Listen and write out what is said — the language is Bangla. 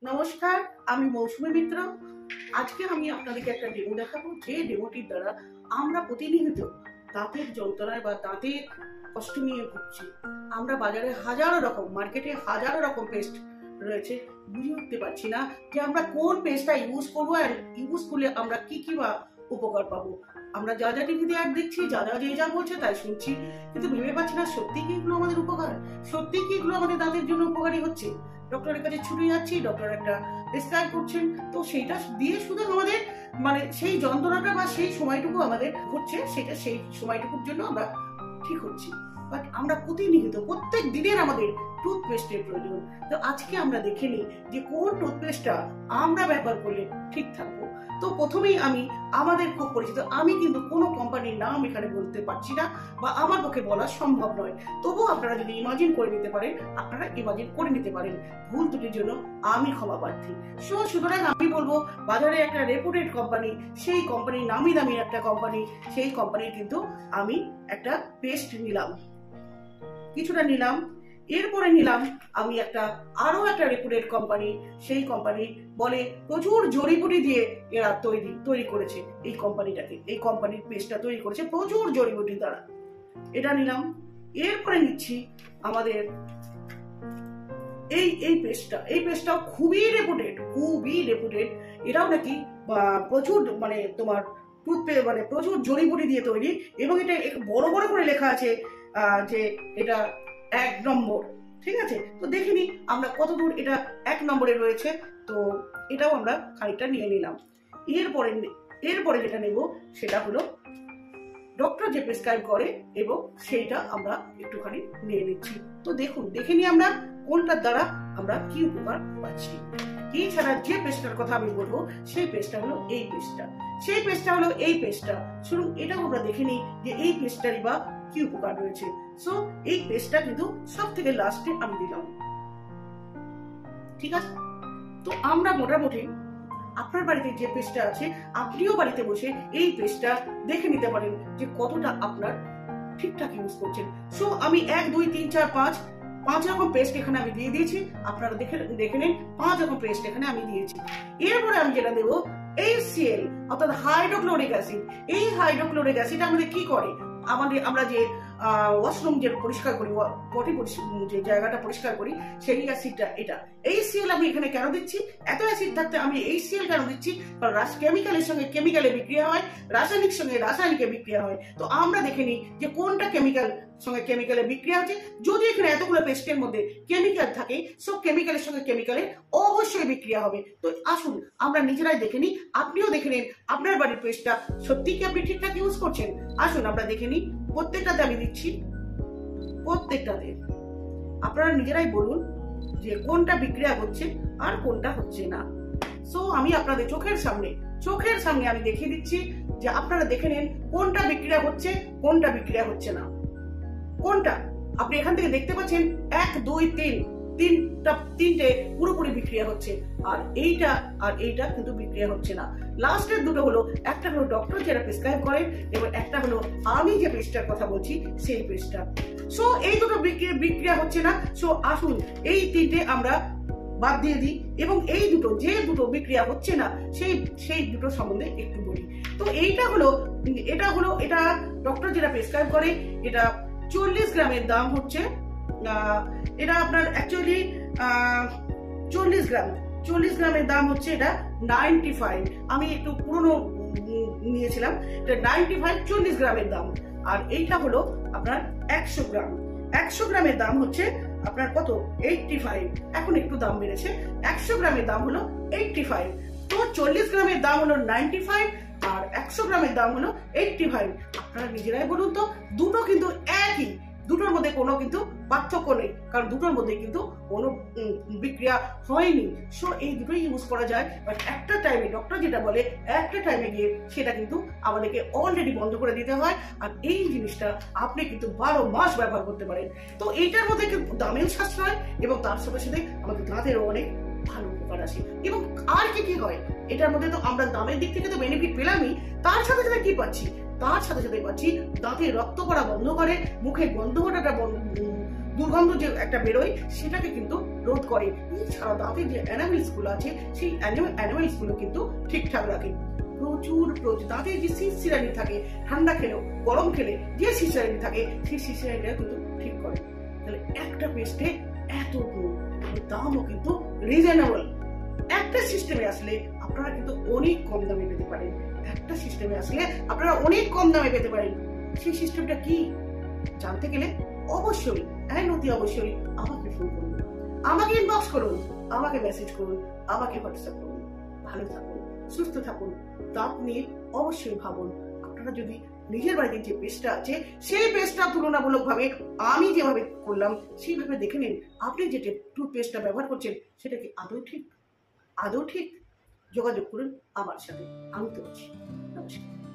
নমস্কার, আমি মৌসুমী মিত্র। আজকে আমি আপনাদেরকে একটা ডেমো দেখাবো, যে ডেমোটির দ্বারা আমরা প্রতিনিয়ত দাঁতের যন্ত্রণায় বা দাঁতের কষ্ট নিয়ে ভুগছি। আমরা বাজারে মার্কেটে হাজারো রকম পেস্ট রয়েছে, বুঝে উঠতে পারছি না যে আমরা কোন পেস্টটা ইউজ করবো, আর ইউজ করলে আমরা কি বা উপকার পাবো। আমরা যা টিভিতে অ্যাড দেখছি, যা বলছে তাই শুনছি, কিন্তু ভেবে পাচ্ছি না সত্যি কি এগুলো আমাদের উপকার, সত্যি কি এগুলো আমাদের দাঁতের জন্য উপকারী হচ্ছে। ডক্টরের কাছে ছুটে যাচ্ছি, ডক্টর একটা প্রেসক্রাইব করছেন, তো সেইটা দিয়ে শুধু আমাদের সেই যন্ত্রণাটা বা সেই সময়টুকু আমাদের হচ্ছে, সেটা সেই সময়টুকুর জন্য আমরা ঠিক হচ্ছি। বাট আমরা প্রত্যেক দিনের আমাদের টুথপেস্টের প্রয়োজন। তো আজকে আমরা দেখে নিই যে কোন টুথপেস্টটা আমরা ব্যবহার করলে ঠিক থাকবো। তো প্রথমেই আমি আমাদের খুব পরিচিত, আমি কিন্তু কোনো কোম্পানির নাম এখানে বলতে পারছি না বা আমার পক্ষে বলা সম্ভব নয়, তবুও আপনারা যদি ইমাজিন করে নিতে পারেন, আপনারা ইমাজিন করে নিতে পারেন। ভুল ত্রুটির জন্য আমি ক্ষমা প্রার্থী। সুতরাং আমি বলবো, বাজারে একটা রেপুটেড কোম্পানি, সেই কোম্পানি নামি দামি একটা কোম্পানি, সেই কোম্পানির কিন্তু আমি একটা পেস্ট নিলাম, কিছুটা নিলাম। এরপরে নিলাম আমি আরো একটা রেপুটেড কোম্পানি, সেই কোম্পানি বলে প্রচুর জড়িবুটি দিয়ে এরা তৈরি করেছে এই কোম্পানির পেস্টটা তৈরি করেছে প্রচুর জড়িবুটি দ্বারা, এটা নিলাম। এরপরে নিচ্ছি আমাদের এই পেস্টটাও খুবই রেপুটেড। এটাও নাকি প্রচুর তোমার প্রচুর জড়িবুটি দিয়ে তৈরি, এবং এটা বড় বড় করে লেখা আছে যে এটা 1 নম্বর। ঠিক আছে, তো দেখিনি আমরা কতদূর এটা 1 নম্বরে রয়েছে। তো এটাও আমরা খানিকটা নিয়ে নিলাম। এরপরে যেটা নেব সেটা হলো ডক্টর যে প্রেসক্রাইব করে, এবং সেইটা আমরা একটুখানি নিয়ে নিচ্ছি। তো দেখে নিই আমরা কোনটার দ্বারা আমরা কি উপকার পাচ্ছি। এছাড়া যে পেস্টটার কথা আমি বলবো, সেই পেস্টটা হলো এই পেস্টটা। শুনুন, এটাও আমরা দেখে নিই যে এই পেস্টটারই বা কি উপকার রয়েছে। সো এই পেস্টটা কিন্তু সব থেকে লাস্টে আমি দিলাম। ঠিক আছে, তো আমরা মোটামুটি আপনার বাড়িতে যে পেস্টটা আছে, আপনিও বাড়িতে বসে এই পেস্টটা দেখে নিতে পারেন যে কতটা আপনার ঠিকঠাক ইউজ করছেন। সো আমি 1 2 3 4 5 রকম পেস্ট এখানে আমি দিয়ে দিয়েছি। আপনারা দেখে নিন, 5 রকম পেস্ট এখানে আমি দিয়েছি। এরপরে আমি যেটা দেবো HCl, অর্থাৎ হাইড্রোক্লোরিক অ্যাসিড। এই হাইড্রোক্লোরিক অ্যাসিড আমাদের কি করে, আমরা যে ওয়াশরুম যে পরিষ্কার করি, যে জায়গাটা পরিষ্কার করি, সেই অ্যাসিডটা এটা। HCl আমি এখানে কেন দিচ্ছি, এত অ্যাসিড থাকতে আমি HCl কেন দিচ্ছি, কারণ কেমিক্যালের সঙ্গে কেমিক্যালে বিক্রিয়া হয়, রাসায়নিক সঙ্গে রাসায়নিকে বিক্রিয়া হয়। তো আমরা দেখে নিই যে কোনটা কেমিক্যাল সঙ্গে কেমিক্যালে বিক্রিয়া হচ্ছে। যদি এখানে এতগুলো পেস্টের মধ্যে কেমিক্যাল থাকে, সব কেমিক্যালের সঙ্গে কেমিক্যালে অবশ্যই বিক্রিয়া হবে। তো আসুন আমরা নিজেরাই দেখে নিই, আপনিও দেখে নিন আপনার বাড়ির পেস্টটা সত্যি কি আপনি ঠিকঠাক ইউজ করছেন। আসুন আমরা দেখে নিই। প্রত্যেকটাতে আমি দিচ্ছি, প্রত্যেকটাতে আপনারা নিজেরাই বলুন যে কোনটা বিক্রিয়া হচ্ছে আর কোনটা হচ্ছে না। সো আমি আপনাদের চোখের সামনে আমি দেখিয়ে দিচ্ছি যে আপনারা দেখে নেন কোনটা বিক্রিয়া হচ্ছে, কোনটা বিক্রিয়া হচ্ছে না। কোনটা আপনি এখান থেকে দেখতে পাচ্ছেন 1 2 3 তিনটে পুরোপুরি বিক্রিয়া হচ্ছে, আর এইটা কিন্তু বিক্রিয়া হচ্ছে না। লাস্টের দুটো হলো, একটা হলো ডক্টর যেটা প্রেসক্রাইব করেন, এবং একটা হলো আমি যে পেস্টটার কথা বলছি সেই পেস্টটা। সো এই দুটো বিক্রিয়া হচ্ছে না। সো আসুন এই তিনটে আমরা বাদ দিয়ে দিই, এবং যে দুটো বিক্রিয়া হচ্ছে না সেই দুটো সম্বন্ধে একটু বলি। তো এটা ডক্টর যেটা প্রেসক্রাইব করে, এটা 40 গ্রামের দাম হচ্ছে, এটা আপনার অ্যাকচুয়ালি 40 গ্রামের দাম হচ্ছে এটা 95। আমি একটু পুরনো নিয়েছিলাম, এটা 95 40 গ্রামের দাম। আর এইটা হলো আপনার 100 গ্রামের দাম হচ্ছে আপনার কত, 85। এখন একটু দাম বেড়েছে, 100 গ্রামের দাম হলো 85। তো 40 গ্রামের দাম হলো 95, আর 100 গ্রামের দাম হলো 85। আপনারা নিজেরাই বলুন তো, দুটো কিন্তু একই, দুটোর মধ্যে কোনো কিন্তু পার্থক্য নেই, কারণ দুটোর মধ্যে কিন্তু কোনো বিক্রিয়া হয়নি। সো এই দুটোই ইউজ করা যায়। বাট একটা টাইমে ডক্টর যেটা বলে, একটা টাইমে গিয়ে সেটা কিন্তু আমাদেরকে অলরেডি বন্ধ করে দিতে হয়। আর এই জিনিসটা আপনি কিন্তু 12 মাস ব্যবহার করতে পারেন। তো এইটার মধ্যে কিন্তু দামেও সাশ্রয়, এবং তার সাথে সাথে আমাদের দাঁতেরও অনেক ভালো উপকার আসে। এবং আর কি হয়, এটার মধ্যে তো আমরা দামের দিক থেকে তো বেনিফিট পেলামই, তার সাথে সাথে কি পাচ্ছি, দাঁতে রক্ত পড়া বন্ধ করে, মুখে দুর্গন্ধ যে একটা বেরোয় সেটাকে কিন্তু রোধ করে। এছাড়া দাঁতের যে অ্যানামেলস গুলো আছে সেই অ্যানামেলস গুলো কিন্তু ঠিকঠাক রাখে। প্রচুর দাঁতের যে শিরশিরানি থাকে, ঠান্ডা খেলেও গরম খেলে যে শিরশিরানি থাকে সেই শিরশিরানিটা কিন্তু ঠিক করে। তাহলে একটা পেস্টে এত গুণ, দামও কিন্তু রিজনেবল। একটা সিস্টেমে আসলে আপনারা কিন্তু অনেক কম দামে পেতে পারেন। একটা সিস্টেমে আসলে আপনারা অনেক কম দামে পেতে পারেন। সেই সিস্টেমটা কি জানতে গেলে অবশ্যই অবশ্যই আমাকে ফোন করুন, আমাকে ইনবক্স করুন, আমাকে মেসেজ করুন, আমাকে হোয়াটসঅ্যাপ করুন। ভালো থাকুন, সুস্থ থাকুন, দাঁত নিয়ে অবশ্যই ভাবুন। আপনারা যদি নিজের বাড়িতে যে পেস্টটা আছে সেই পেস্টটা তুলনামূলকভাবে আমি যেভাবে করলাম সেইভাবে দেখে নিন। আপনি যে টুথপেস্টটা ব্যবহার করছেন সেটা কি আদৌ ঠিক? যোগাযোগ করুন আমার সাথে, আমি তো আছি। নমস্কার।